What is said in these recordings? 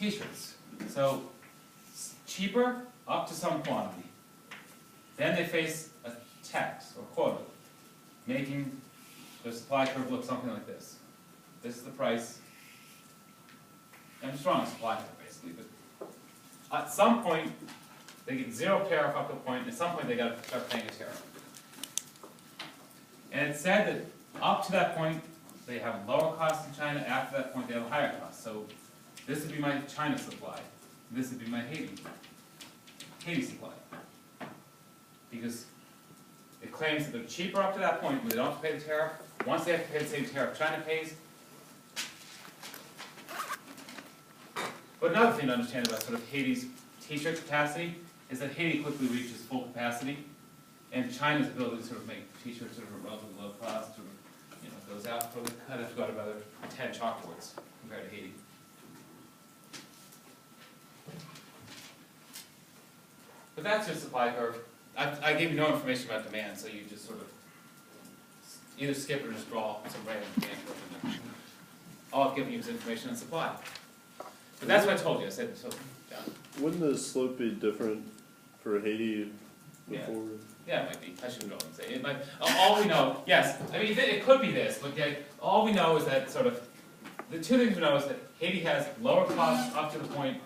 t-shirts. So cheaper up to some quantity. Then they face a tax or quota, making the supply curve look something like this. This is the price. I'm just drawing a supply curve basically, but at some point they get zero tariff up to a point, and at some point they got to start paying a tariff. And it's said that up to that point they have lower costs in China, after that point they have higher costs. So this would be my China supply, this would be my Haiti supply. Because it claims that they're cheaper up to that point when they don't have to pay the tariff. Once they have to pay the same tariff China pays. But another thing to understand about sort of Haiti's t-shirt capacity is that Haiti quickly reaches full capacity, and China's ability to sort of make t-shirts sort of relatively low cost, sort of, goes out, probably kind of got about 10 chalkboards compared to Haiti. But that's your supply curve. I gave you no information about demand, so you just sort of either skip or just draw some random demand curve in there. All I've given you is information on supply. But that's what I told you. I said, so, yeah. Wouldn't the slope be different for Haiti before? Yeah, it might be. I shouldn't go and say it. Might, all we know, yes, I mean, it could be this, but all we know is that sort of, the two things we know is that Haiti has lower costs up to the point,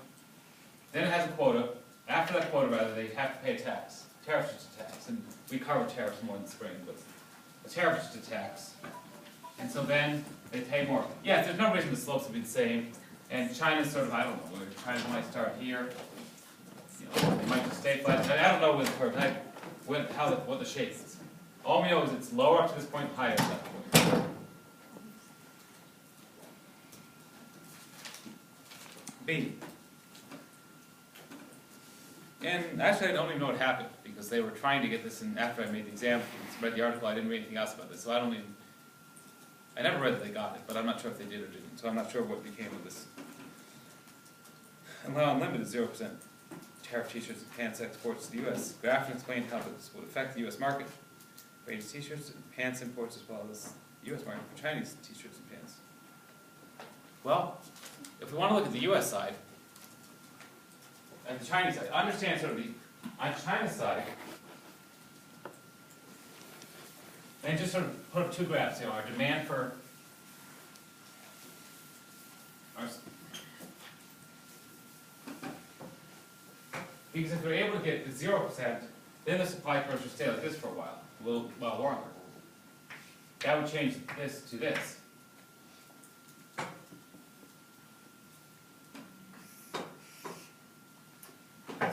then it has a quota. After that quota, rather, they have to pay a tax. Tariff is just a tax, and we cover tariffs more in the spring, but a tariff is just a tax. And so then they pay more. Yes, there's no reason the slopes would be the same, and China's sort of, I don't know, whether China might start here, they might just stay flat. I don't know what the shape is. All we know is it's lower up to this point, higher at that point. B. And actually I don't even know what happened, because they were trying to get this in after I made the exam. I read the article, I didn't read anything else about this, so I never read that they got it, but I'm not sure if they did or didn't, so I'm not sure what became of this. And unlimited 0% tariff t-shirts and pants exports to the U.S. Grafton explained how this would affect the U.S. market, Chinese t-shirts and pants imports, as well as the U.S. market for Chinese t-shirts and pants. Well, if we want to look at the U.S. side, and the Chinese side, understand sort of on China's side, and just sort of put up two graphs, our demand for because if they're able to get the 0%, then the supply curve should stay like this for a while longer. That would change this to this.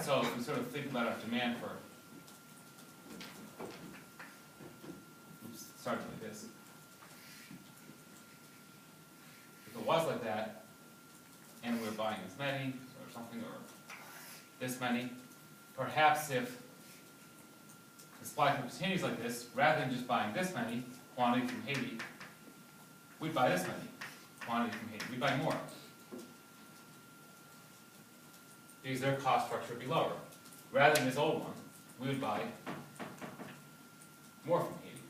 So if we sort of think about our demand for, starting like this. If it was like that, and we were buying this many, or something, or this many, perhaps if the supply continues like this, rather than just buying this many quantity from Haiti, we'd buy this many quantity from Haiti. We'd buy more. Because their cost structure would be lower. Rather than this old one, we would buy more from Haiti.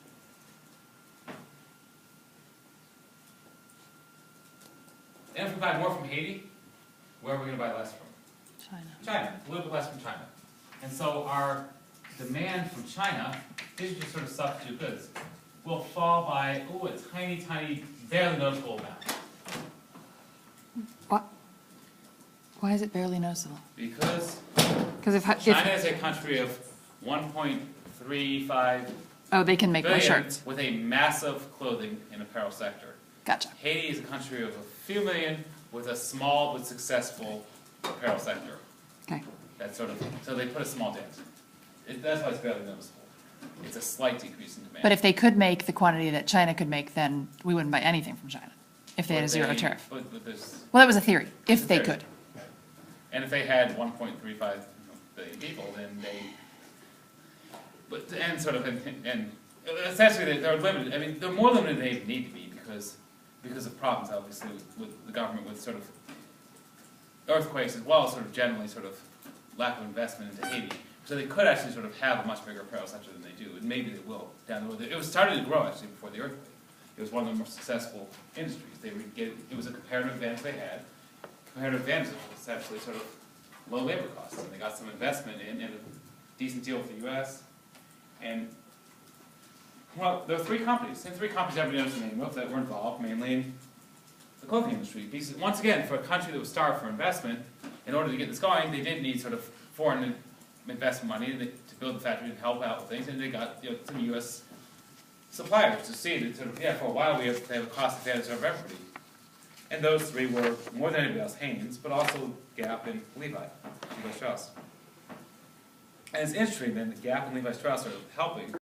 And if we buy more from Haiti, where are we going to buy less from? China. China, a little bit less from China. And so our demand from China, these are just sort of substitute goods, will fall by, a tiny, tiny, barely noticeable amount. Why is it barely noticeable? Because if China is a country of 1.35 they can make more shirts with a massive clothing and apparel sector. Gotcha. Haiti is a country of a few million with a small but successful apparel sector. Okay. That's sort of, so they put a small dent. That's why it's barely noticeable. It's a slight decrease in demand. But if they could make the quantity that China could make, then we wouldn't buy anything from China if they had a zero tariff. Well, that was a theory. If they could. And if they had 1.35 billion people, then and essentially they're limited. I mean, they're more limited than they need to be because of problems, obviously, with the government, with sort of earthquakes as well as sort of generally sort of lack of investment into Haiti. So they could actually sort of have a much bigger apparel sector than they do, and maybe they will down the road. It was starting to grow actually before the earthquake. It was one of the more successful industries. It was a comparative advantage they had. comparative advantage of essentially sort of low labor costs. And they got some investment in a decent deal for the US. And, well, there were three companies everybody knows the name of that were involved, mainly in the clothing industry. Because, once again, for a country that was starved for investment, in order to get this going, they did need sort of foreign investment money to build the factory and help out with things, and they got some U.S. suppliers to see that sort of, for a while we have to have a cost advantage over everybody. And those three were, more than anybody else, Hanes, but also Gap and Levi Strauss. And it's interesting then that Gap and Levi Strauss are helping